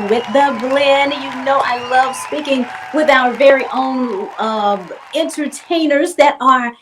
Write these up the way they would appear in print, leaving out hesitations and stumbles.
with the blend. You know, I love speaking with our very own entertainers that are,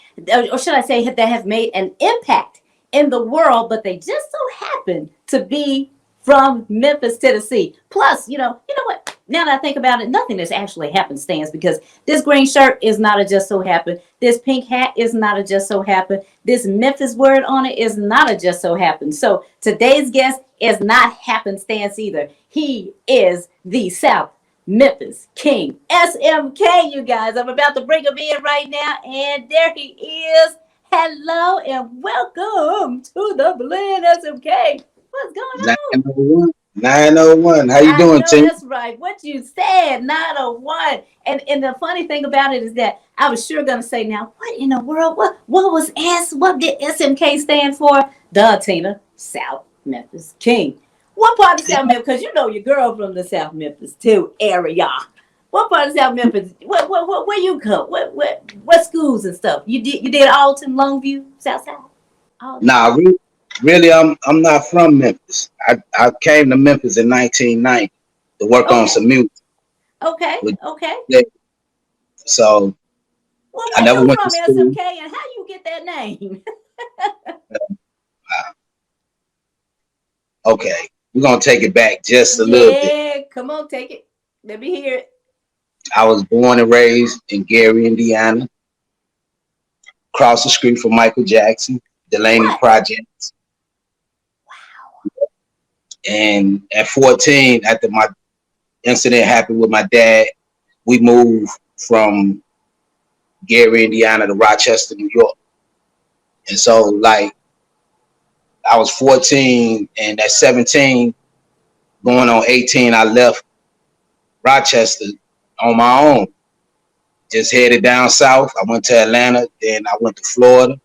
or should I say, that have made an impact in the world, but they just so happen to be from Memphis, Tennessee. Plus, you know what? Now that I think about it, nothing has actually happenstance because this green shirt is not a just so happen. This pink hat is not a just so happen. This Memphis word on it is not a just so happen. So today's guest is not happenstance either. He is the South Memphis King, SMK, you guys. I'm about to bring him in right now, and there he is. Hello and welcome to the Blend, SMK. What's going on? 901. 901. How you I doing, know Tim? that's right. What you said, 901. And the funny thing about it is that I was sure gonna say, now, what in the world? What did SMK stand for? Duh, Tina. South Memphis King. What part of South Memphis? Because you know your girl from the South Memphis too area. What part of South Memphis? Where you come? What schools and stuff? You did Alton, Longview, South South? All that. Nah, really, I'm not from Memphis. I came to Memphis in 1990 to work on Okay. some music. Okay. With, Okay. yeah, so Well, I where never you went to from, school. SMK, and how you get that name? Uh, okay, we're gonna take it back just a little bit. Yeah, come on, take it. Let me hear it. I was born and raised in Gary, Indiana, across the street from Michael Jackson, Delaney What? Project. And at 14, after my incident happened with my dad, we moved from Gary, Indiana to Rochester, New York. And so, like, I was 14, and at 17, going on 18, I left Rochester on my own. Just headed down south. I went to Atlanta, then I went to Florida,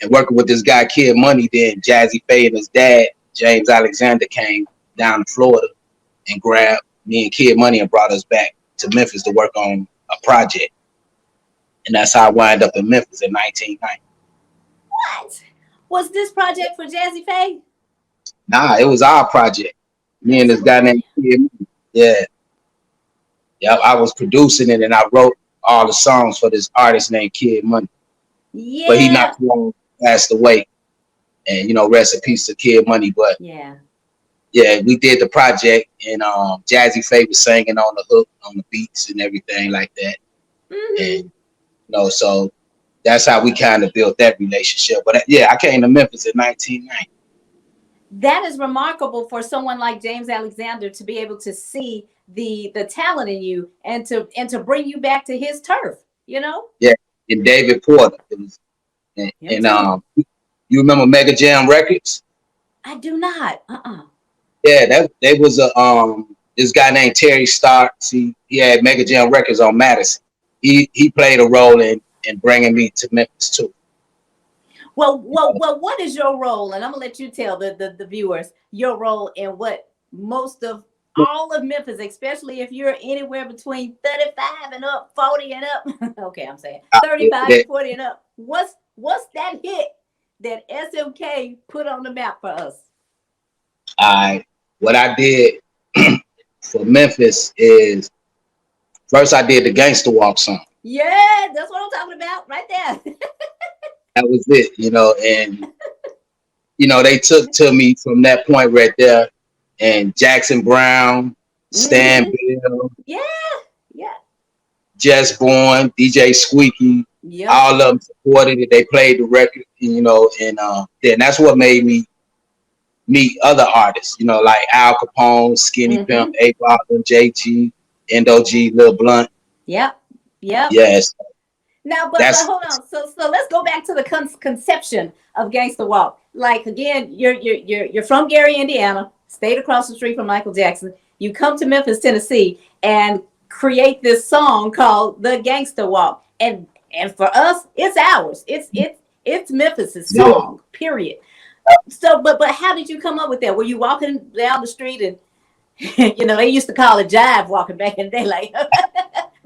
and working with this guy, Kid Money. Then Jazzy Faye and his dad, James Alexander, came down to Florida and grabbed me and Kid Money and brought us back to Memphis to work on a project. And that's how I wind up in Memphis in 1990. What? Was this project for Jazzy Faye? Nah, it was our project. Me and That's this guy who. named Kid Money. Yeah. Yep, I was producing it and I wrote all the songs for this artist named Kid Money. But he not Yeah. too long passed away. And rest in peace to Kid Money. But Yeah. yeah, we did the project and Jazzy Faye was singing on the hook, on the beats and everything like that. Mm-hmm. And so that's how we kind of built that relationship. But yeah, I came to Memphis in 1990. That is remarkable for someone like James Alexander to be able to see the talent in you and to bring you back to his turf. You know, Yeah, and David Porter. And, him and too. you remember Mega Jam Records? I do not. Uh-uh. Yeah, that they was a this guy named Terry Starks. He had Mega Jam Records on Madison. He played a role in bringing me to Memphis too. Well. What is your role? And I'm gonna let you tell the viewers your role in what most of all of Memphis, especially if you're anywhere between 35 and up, 40 and up. Okay, I'm saying 35 and 40 and up. What's that hit that SMK put on the map for us? What I did for Memphis is first I did the Gangsta Walk song. Yeah, that's what I'm talking about right there. That was it, and they took to me from that point right there. And Jackson Brown, Stan Hmm. Bill, Yeah, yeah, Jess Bourne, DJ Squeaky, yep. all of them supported it. They played the record, and then that's what made me meet other artists, like Al Capone, Skinny Hmm. Pimp, A Boston, JG, Endo G, Lil Blunt. Yep, yep. Yes, Now, but that's hold on. So let's go back to the conception of Gangsta Walk. Like again, you're from Gary, Indiana, stayed across the street from Michael Jackson. You come to Memphis, Tennessee, and create this song called the Gangsta Walk. And for us, it's ours. It's Memphis's yeah. song. Period. So, but how did you come up with that? Were you walking down the street and they used to call it jive walking back in the day, like that.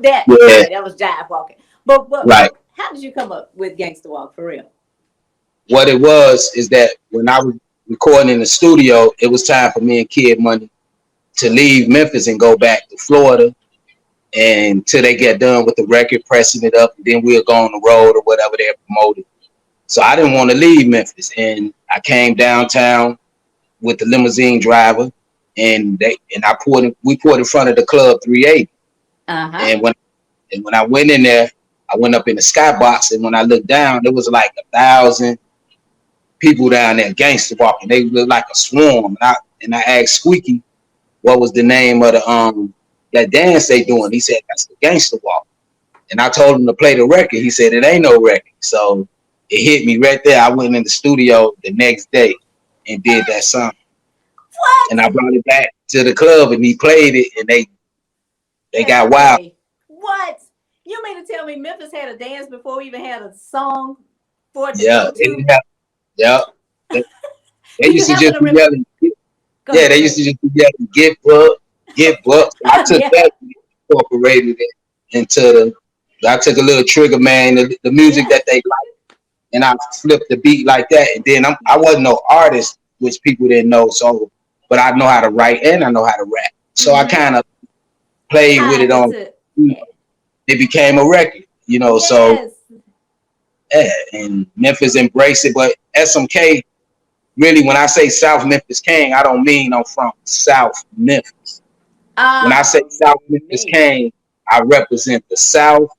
Yeah, Yeah, that was jive walking. But but right. but how did you come up with Gangsta Walk for real? What it was is that when I was recording in the studio, it was time for me and Kid Money to leave Memphis and go back to Florida and until they get done with the record, pressing it up, and then we'll go on the road or whatever they're promoting. So I didn't want to leave Memphis, and I came downtown with the limousine driver, and we pulled in front of the club 380. Uh-huh. And when I went in there, I went up in the skybox, and when I looked down, there was like 1,000 people down there, gangster walking. They looked like a swarm. And I asked Squeaky what was the name of the that dance they doing. He said that's the gangster walk. And I told him to play the record. He said it ain't no record. So it hit me right there. I went in the studio the next day and did that song. What? And I brought it back to the club and he played it and they got wild. What? You mean to tell me Memphis had a dance before we even had a song for it to Yeah. go to? Yeah. They used to just be yelling. Yeah, they used to just be yelling, get booked. I took that and incorporated it into I took a little trigger, man, the music that they like, and I flipped the beat like that. And then I wasn't no artist, which people didn't know, so but I know how to write and I know how to rap. So I kind of played with it on. It became a record, so yeah, and Memphis embraced it. But SMK, really, when I say South Memphis King, I don't mean I'm from South Memphis. When I say South Memphis King, I represent the South,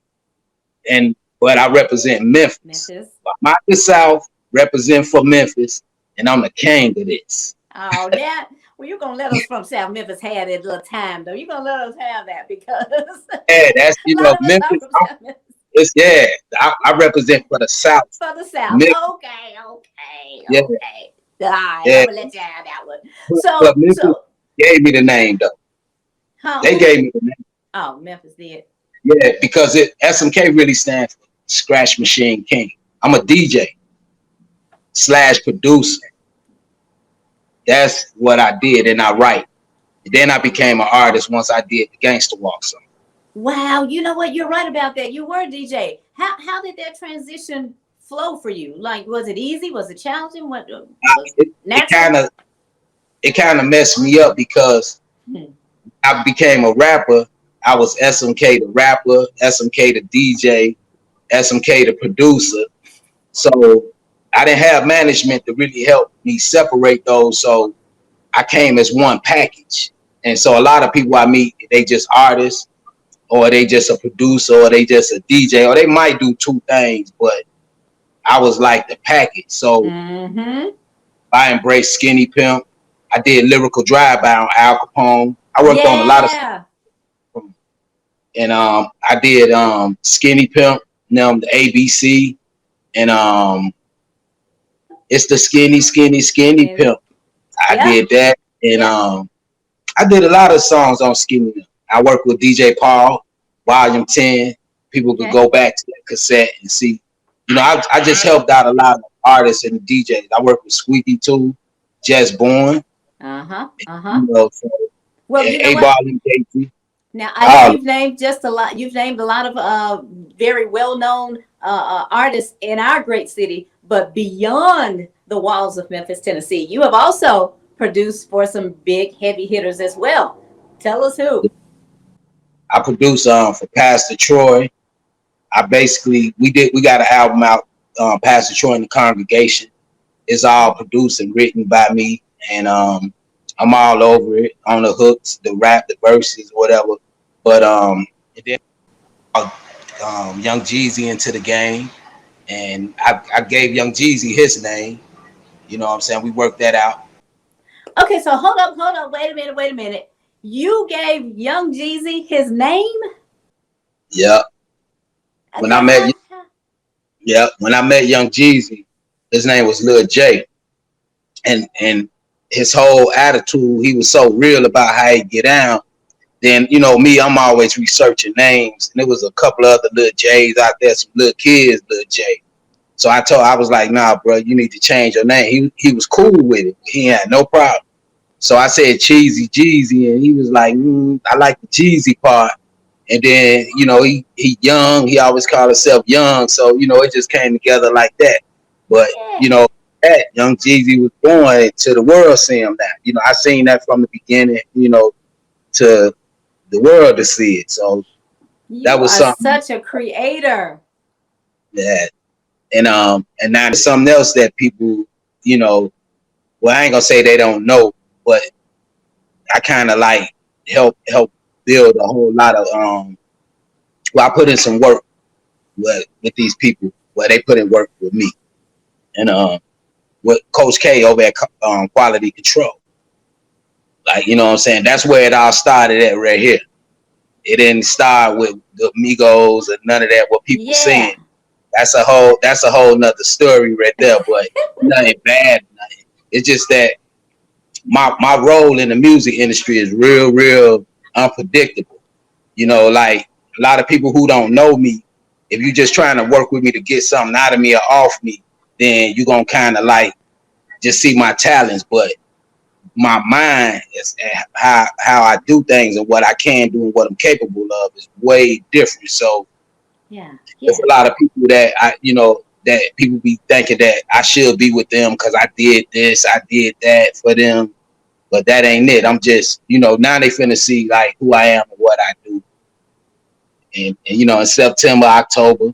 but I represent Memphis. I'm out the South, represent for Memphis, and I'm the king of this. Oh, that. Well, you're going to let us from South Memphis have that little time, though. You're going to let us have that because... Yeah, that's, Memphis. I represent for the South. For the South. Memphis. Okay. Yeah. Okay. All right, I'm going to let you have that one. But Memphis gave me the name, though. Huh? They gave me the name. Oh, Memphis did. Yeah, because SMK really stands for Scratch Machine King. I'm a DJ / producer. That's what I did, and I write. And then I became an artist once I did the Gangster Walk song. Wow, you know what? You're right about that. You were a DJ. How did that transition flow for you? Like, was it easy? Was it challenging? It kind of messed me up because I became a rapper. I was SMK the rapper, SMK the DJ, SMK the producer. So I didn't have management to really help me separate those. So I came as one package. And so a lot of people I meet, they just artists, or they just a producer, or they just a DJ, or they might do two things, but I was like the package. So I embraced Skinny Pimp. I did lyrical drive-by on Al Capone. I worked on a lot of stuff. And I did Skinny Pimp, the ABC, and it's the Skinny Pimp. I did that, and I did a lot of songs on Skinny Pimp. I worked with DJ Paul, Volume 10. People could go back to that cassette and see. I just helped out a lot of artists and DJs. I worked with Squeaky too, Just Born. Well, Now I know you've named just a lot. You've named a lot of very well-known artists in our great city, but beyond the walls of Memphis, Tennessee, you have also produced for some big heavy hitters as well. Tell us who. I produced for Pastor Troy. We got an album out, Pastor Troy and the Congregation. It's all produced and written by me, and I'm all over it, on the hooks, the rap, the verses, whatever. But and then Young Jeezy into the game, and I gave Young Jeezy his name. You know what I'm saying? We worked that out. Okay, so hold up, wait a minute. You gave Young Jeezy his name? Yep. When I met Young Jeezy, his name was Lil J, and his whole attitude, he was so real about how he get down. Then, me, I'm always researching names, and there was a couple of other Lil J's out there, some little kids, Lil J. So I was like, nah, bro, you need to change your name. He was cool with it. He had no problem. So I said Cheesy Jeezy, and he was like, I like the Jeezy part. And then, he young. He always called himself Young. So, it just came together like that. But, Young Jeezy was born to the world seeing that. I seen that from the beginning. to the world to see it. So that You was are something such a creator. that, and now there's something else that people, you know, well, I ain't gonna say they don't know, but I kind of like help build a whole lot of well, I put in some work with these people where they put in work with me, and with Coach K over at Quality Control. Like, you know what I'm saying? That's where it all started at right here. It didn't start with the Migos or none of that. What people Yeah. saying. That's a whole nother story right there. But nothing bad. Nothing. It's just that my role in the music industry is real unpredictable. You know, like a lot of people who don't know me, if you're just trying to work with me to get something out of me or off me, then you're gonna kind of like just see my talents. But my mind is how I do things and what I can do and what I'm capable of is way different. So Yeah. there's Yeah. a lot of people that that people be thinking that I should be with them because I did this, I did that for them, but that ain't it. I'm just, now they finna see like who I am and what I do. And in September, October,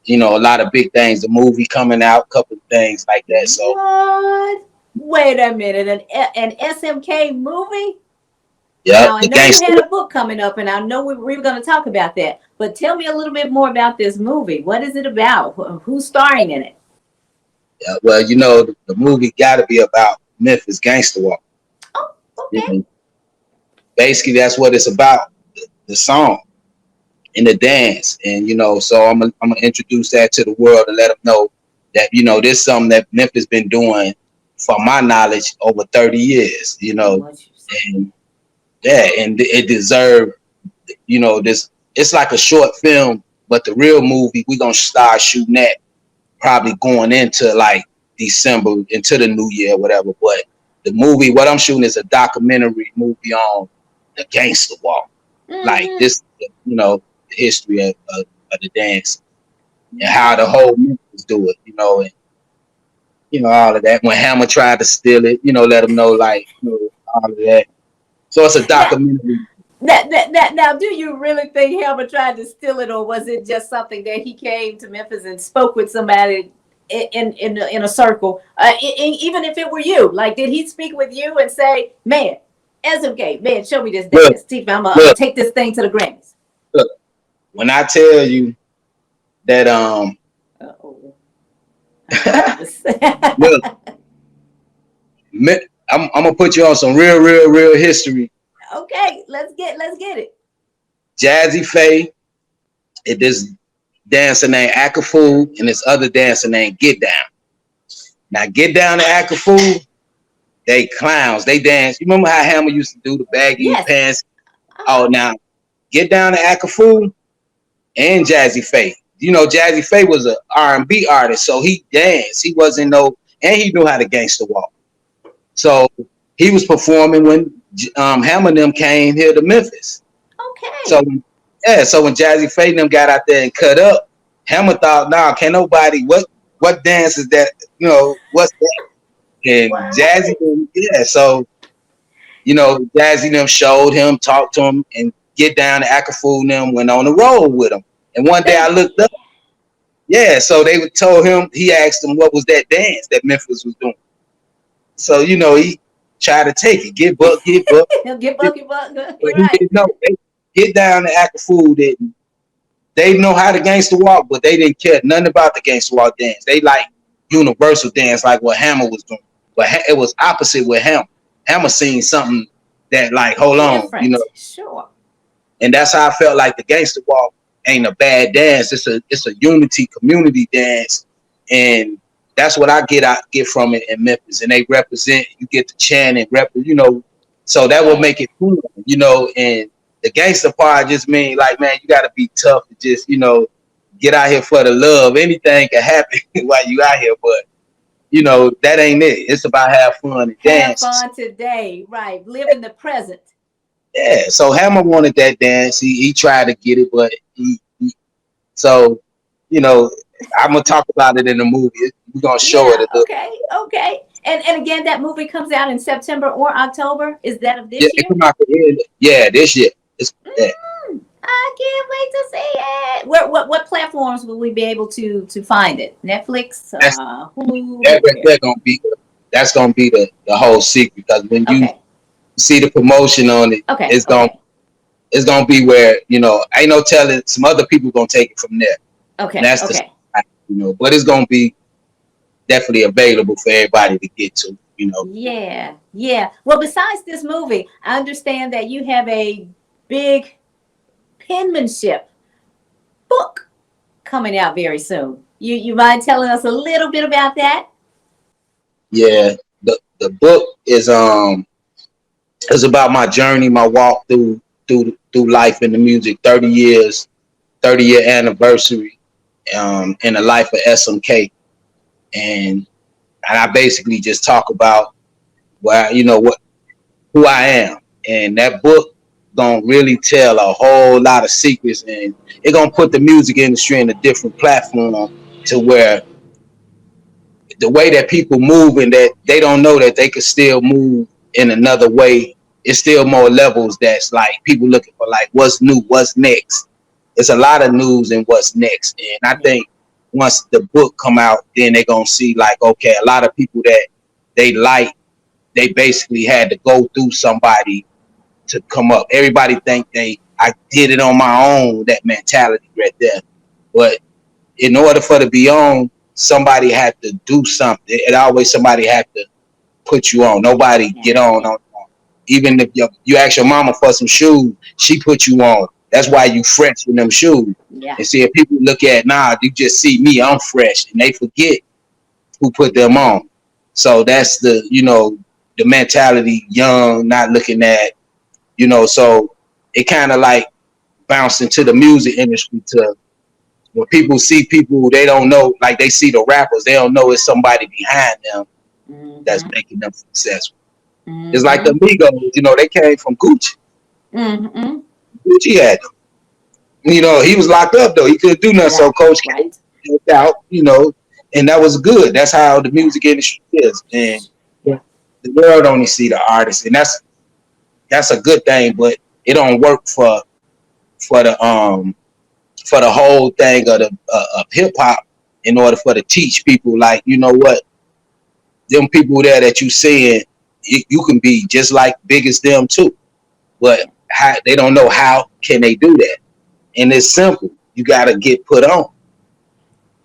a lot of big things, the movie coming out, a couple of things like that. So What? Wait a minute. An SMK movie? yeah, Now, I the know you gangster. had a book coming up, and I know we were going to talk about that. But tell me a little bit more about this movie. What is it about? Who's starring in it? Yeah, well, the movie got to be about Memphis gangster walk. Oh, You okay. know, basically, that's what it's about. The song and the dance, and so I'm gonna introduce that to the world and let them know that this is something that Memphis been doing, from my knowledge, over 30 years. What you say? And yeah, and it deserved. This, it's like a short film, but the real movie we gonna start shooting that probably going into like December, into the new year, whatever. But the movie, what I'm shooting is a documentary movie on the gangster walk, like Mm-hmm. this, the history of the dance and how the whole Memphis do it, and all of that. When Hammer tried to steal it, let him know, like, all of that. So it's a Now, documentary. now, do you really think Helmer tried to steal it, or was it just something that he came to Memphis and spoke with somebody in a circle? Even if it were you, like, did he speak with you and say, "Man, SMK, man, show me this Look, dance. See, I'm gonna look, take this thing to the Grammys." look. When I tell you that, Uh-oh. I'm nervous. look, I'm gonna put you on some real history. Okay, let's get it. Jazzy Faye, and this dancer named Akafu, and this other dancer named Get Down. Now, Get Down and Akafu, they clowns. They dance. You remember how Hammer used to do the baggy Yes. pants? Oh, Uh-huh. now Get Down to Akafu and Jazzy Faye. Jazzy Faye was an R&B artist, so he danced. He wasn't and he knew how to gangster walk. So he was performing when Hammer and them came here to Memphis. So Okay. yeah, so when Jazzy Faye and them got out there and cut up, Hammer thought, nah, can't nobody, what dance is that? What's that? And Jazzy, What? yeah, so Jazzy and them showed him, talked to him, and Get Down to Akafu and them went on the road with him. And one day They I looked did. up, yeah, so they told him, he asked him what was that dance that Memphis was doing. So, he tried to take it, get buck, Get get, bucket buck. but You're he right. didn't know. They Get Down to Akafu didn't. They know how to gangster walk, but they didn't care nothing about the gangster walk dance. They like universal dance, like what Hammer was doing. But it was opposite with Hammer. Hammer seen something that, like, hold on, Different. Sure. and that's how I felt like the gangster walk ain't a bad dance. It's a unity community dance, and that's what I get from it in Memphis. And they represent. You get to chant and so that will Yeah. make it cool, And the gangster part just mean like, man, you got to be tough to just get out here for the love. Anything can happen while you out here, but that ain't it. It's about have fun and Have dance. fun today. Right. Live in the present. Yeah, so Hammer wanted that dance. He tried to get it, but so you know I'm gonna talk about it in the movie. We're gonna show it Yeah. a little. Okay. Okay. And again, that movie comes out in September or October. Is that of Yeah, this it year? come out yeah, this year. It's yeah, I can't wait to see it. Where, what platforms will we be able to find it? Netflix, that's Hulu, that right where? there gonna be that's gonna be the whole secret because when you Okay, see the promotion on it, okay, okay, it's gonna be where ain't no telling some other people gonna take it from there. And okay, that's the okay. but it's gonna be definitely available for everybody to get to. Yeah, yeah. Well, besides this movie, I understand that you have a big penmanship book coming out very soon. You mind telling us a little bit about that? Yeah, the book is about my journey, my walk through life in the music, 30 years, 30-year anniversary, in the life of SMK, and I basically just talk about what who I am, and that book gonna really tell a whole lot of secrets, and it gonna put the music industry in a different platform to where the way that people move and that they don't know that they could still move in another way. It's still more levels that's like people looking for like what's new, what's next. It's a lot of news and what's next. And I Yeah. think once the book come out, then they're gonna see like, okay, a lot of people that they like, they basically had to go through somebody to come up. Everybody think I did it on my own, that mentality right there. But in order for to be on, somebody had to do something. It always somebody had to put you on. Nobody Yeah, get on. yeah, Even if you ask your mama for some shoes, she put you on. That's why you fresh in them shoes. yeah. And see, if people look at you just see me, I'm fresh, and they forget who put them on. So that's the mentality, young, not looking at. So it kind of like bounced into the music industry to when people see people they don't know, like they see the rappers, they don't know it's somebody behind them that's Mm-hmm. making them successful. It's like the Mm-hmm. Migos, they came from Gucci. Mm-hmm. Gucci had them. He was locked up though. He couldn't do nothing. So Right, Coach K right. helped out, and that was good. That's how the Yeah, music industry is. And yeah. the world only see the artist, and that's a good thing, but it don't work for the whole thing of hip hop in order for to teach people like what them people there that you seeing you can be just like big as them too, but Yeah. how, they don't know how can they do that, and it's simple. You got to get put on.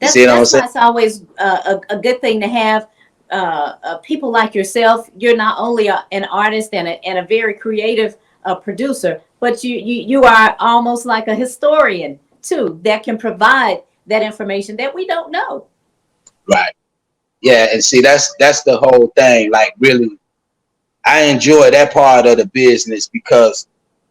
You see what I'm That's saying? why it's always a good thing to have people like yourself. You're not only an artist and a very creative producer, but you are almost like a historian too that can provide that information that we don't know. Right. Yeah, and see that's the whole thing. Like really, I enjoy that part of the business because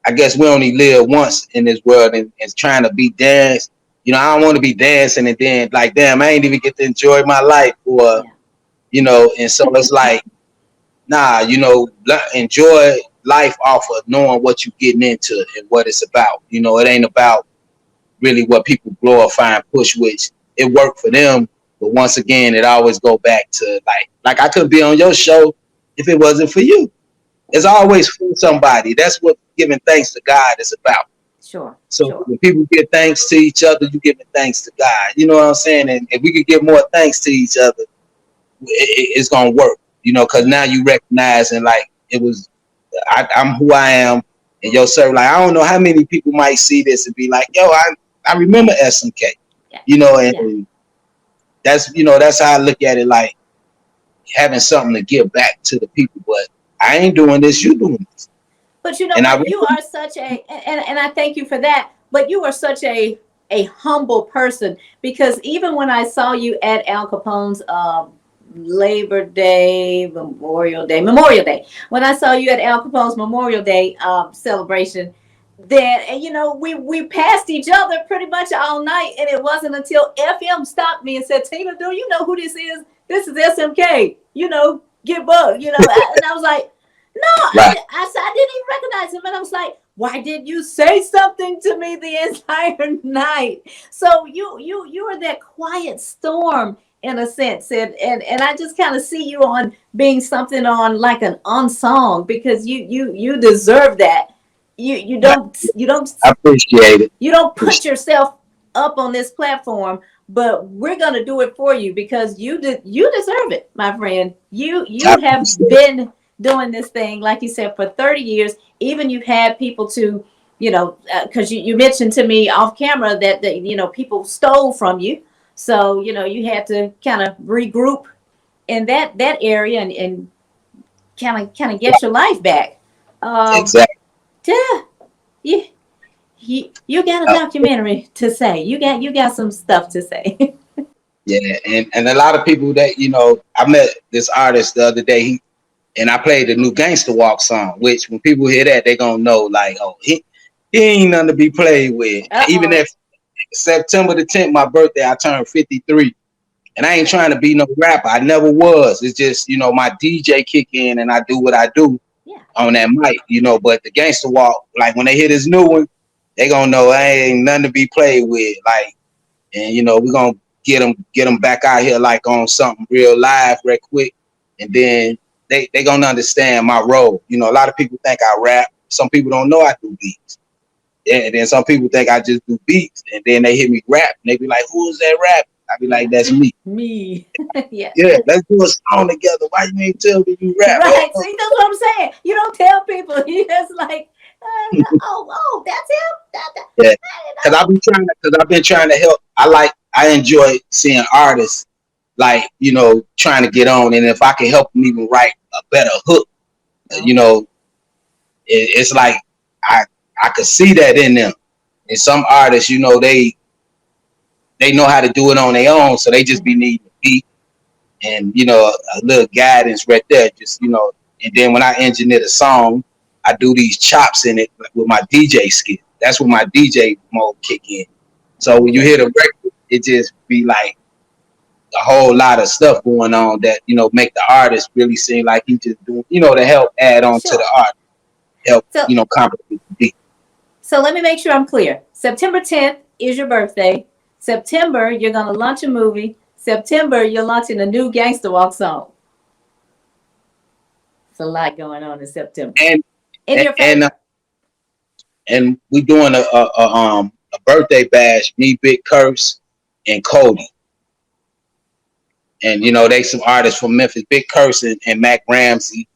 I guess we only live once in this world, and trying to be dance. I don't want to be dancing and then like, damn, I ain't even get to enjoy my life, or Yeah. and so it's like, nah, enjoy life off of knowing what you're getting into and what it's about. It ain't about really what people glorify and push, which it worked for them. But once again, it always go back to like I couldn't be on your show if it wasn't for you. It's always for somebody. That's what giving thanks to God is about. Sure, So sure. when people give thanks to each other, you giving thanks to God. You know what I'm saying? And if we could give more thanks to each other, it's gonna work. Because now you recognizing like it was, I'm who I am, and yo, sir, like I don't know how many people might see this and be like, yo, I remember SMK. Yeah, yeah. And that's how I look at it, like having something to give back to the people. But I ain't doing this, you doing this, But you know and I what? You are such a and I thank you for that. But you are such a humble person because even when I saw you at Al Capone's Labor Day, Memorial Day, when I saw you at Al Capone's Memorial Day celebration, that and we passed each other pretty much all night, and it wasn't until FM stopped me and said, "Tina, do you know who this is? This is SMK. Get bug. And I was like, no, right, I didn't even recognize him, and I was like, "Why did you say something to me the entire night?" So you are that quiet storm in a sense, and I just kind of see you on being something on like an unsung, because you deserve that. You don't you don't I appreciate it. you don't put Appreciate yourself up on this platform, but we're gonna do it for you because you deserve it, my friend. I You have appreciate been doing this thing, like you said, for 30 years. Even you've had people to, because you mentioned to me off camera that people stole from you, so you had to kind of regroup in that area and kind of get your life back. Um, exactly. yeah, you, you got a Uh, documentary to say. You got some stuff to say. yeah, and a lot of people that I met this artist the other day. And I played the new Gangsta Walk song, which when people hear that, they gonna know like, oh, he ain't nothing to be played with. Even Uh-oh. if September the 10th, my birthday, I turned 53. And I ain't Yeah. trying to be no rapper. I never was. It's just, my DJ kick in and I do what I do Yeah. on that mic. But the Gangsta Walk, like when they hear this new one, they gonna know I ain't nothing to be played with. Like, and we're gonna get them back out here like on something real live, real quick, and then they gonna understand my role. A lot of people think I rap. Some people don't know I do beats. And then some people think I just do beats, and then they hear me rap, and they be like, "Who is that rap?" I be like, Yeah. "That's me." Me. Yeah. Yeah, let's do a song together. Why you ain't tell me you rap? Oh, Right. See, that's what I'm saying. You don't tell people. You just like, oh, that's him. yeah, I didn't because know. I've been trying to help. I enjoy seeing artists like trying to get on, and if I can help them even write a better hook, you Okay. know, it's like I I could see that in them. And some artists, they know how to do it on their own, so they just be Mhm. needing a beat and a little guidance right there. And then when I engineer the song, I do these chops in it with my DJ skill. That's when my DJ mode kick in. So when you Okay. hear the record, it just be like a whole lot of stuff going on that make the artist really seem like he just doing to help add on to the Sure. art, help So, complement the beat. so let me make sure I'm clear. September 10th is your birthday. September, you're gonna launch a movie. September, you're launching a new Gangsta Walk song. It's a lot going on in September. And In and your and, uh, favor. and we doing a birthday bash. Me, Big Curse, and Cody. And they some artists from Memphis. Big Curse and Mac Ramsey.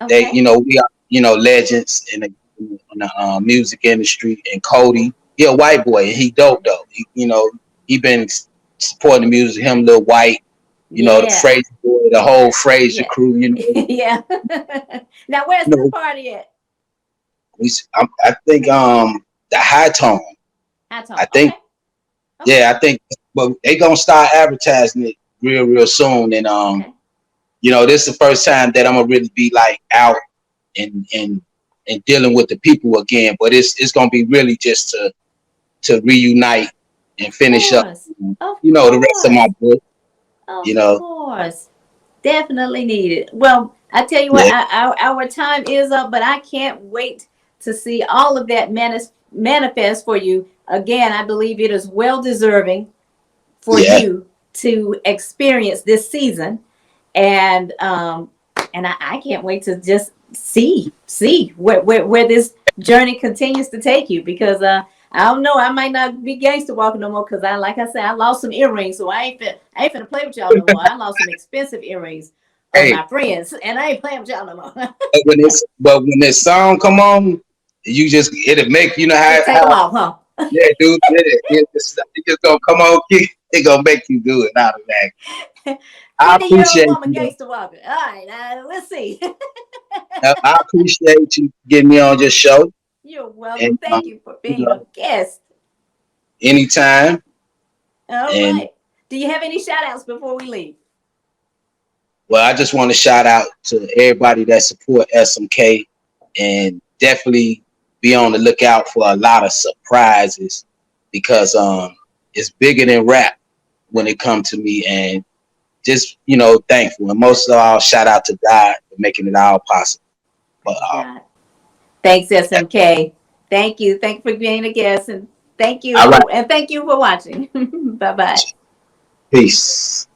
They Okay. we are legends in the music industry. And Cody, he a white boy and he dope though. He been supporting the music. Him, Lil White. The Yeah. Fraser boy, the whole Fraser Yeah. crew. Yeah. Now, where's You this know party at? I think the High Tone. High Tone. I think Okay. Okay. yeah, I think, but they gonna start advertising it real soon. And Okay. this is the first time that I'm gonna really be like out and dealing with the people again. But it's gonna be really just to reunite and Of finish up, course. Of the rest of my course. book. Of You know, course. Definitely needed. Well, I tell you what, yeah, our time is up, but I can't wait to see all of that manifest for you. Again, I believe it is well deserving for yeah. you to experience this season, and I can't wait to just see where this journey continues to take you, because I don't know, I might not be gangster walking no more, because like I said, I lost some earrings, so I ain't finna play with y'all no more. I lost some expensive earrings of Hey, my friends, and I ain't playing with y'all no more. but when this song come on, it'll make how Just take them off, huh? yeah, dude, it just gonna come on, it gonna make you do it out of that. I 50-year-old appreciate woman you. gangster walker. All right, let's see. I appreciate you getting me on your show, You're welcome. and Thank you for being a guest. anytime. All And right. Do you have any shout outs before we leave? well, I just want to shout out to everybody that support SMK, and definitely be on the lookout for a lot of surprises, because it's bigger than rap when it comes to me, and just thankful, and most of all, shout out to God for making it all possible. But Thank God. Thanks, SMK. Thank you. Thank you for being a guest, and all right, thank you for watching. Bye bye. peace.